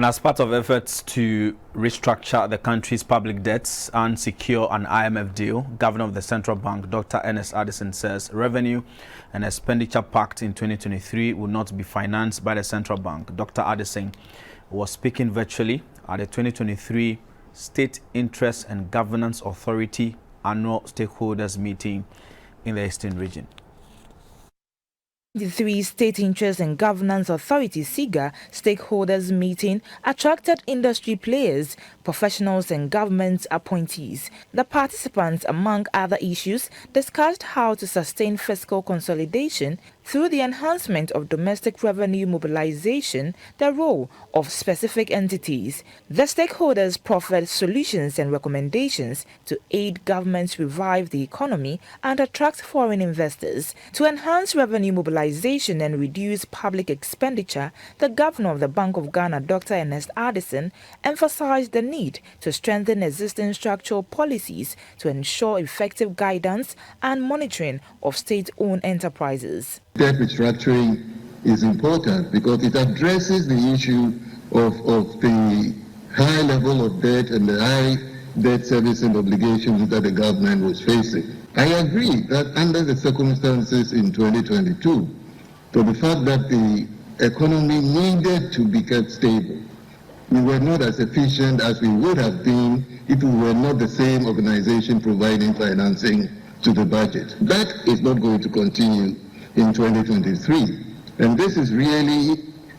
And as part of efforts to restructure the country's public debts and secure an IMF deal, Governor of the Central Bank, Dr. Ernest Addison, says revenue and expenditure pact in 2023 will not be financed by the Central Bank. Dr. Addison was speaking virtually at the 2023 State Interest and Governance Authority annual stakeholders meeting in the Eastern region. The three State Interest and Governance Authority SIGA stakeholders meeting attracted industry players, professionals and government appointees. The participants, among other issues, discussed how to sustain fiscal consolidation through the enhancement of domestic revenue mobilization, the role of specific entities. The stakeholders proffered solutions and recommendations to aid governments revive the economy and attract foreign investors. To enhance revenue mobilization and reduce public expenditure, the Governor of the Bank of Ghana, Dr. Ernest Addison, emphasized the need to strengthen existing structural policies to ensure effective guidance and monitoring of state-owned enterprises. Debt restructuring is important because it addresses the issue of the high level of debt and the high debt servicing obligations that the government was facing. I agree that under the circumstances in 2022, to the fact that the economy needed to be kept stable, we were not as efficient as we would have been if we were not the same organization providing financing to the budget. That is not going to continue in 2023. And this is really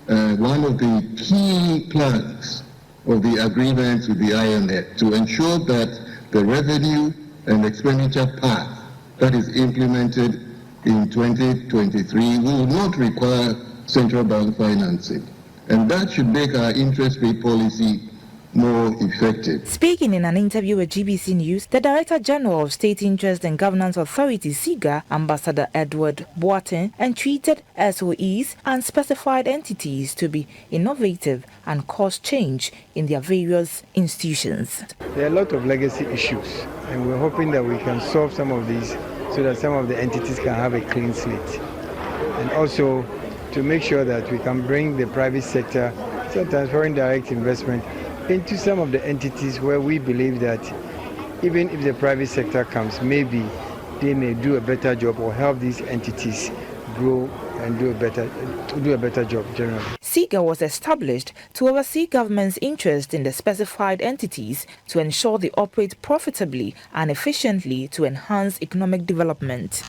one of the key planks of the agreements with the IMF to ensure that the revenue and expenditure path that is implemented in 2023 will not require central bank financing. And that should make our interest rate policy more effective. Speaking in an interview with GBC News, the Director General of State Interest and Governance Authority SIGA, Ambassador Edward Boateng, entreated SOEs and specified entities to be innovative and cause change in their various institutions. There are a lot of legacy issues, and we're hoping that we can solve some of these so that some of the entities can have a clean slate. And also to make sure that we can bring the private sector, sometimes foreign direct investment, into some of the entities where we believe that even if the private sector comes, maybe they may do a better job or help these entities grow and do a better job generally. SIGA was established to oversee government's interest in the specified entities to ensure they operate profitably and efficiently to enhance economic development.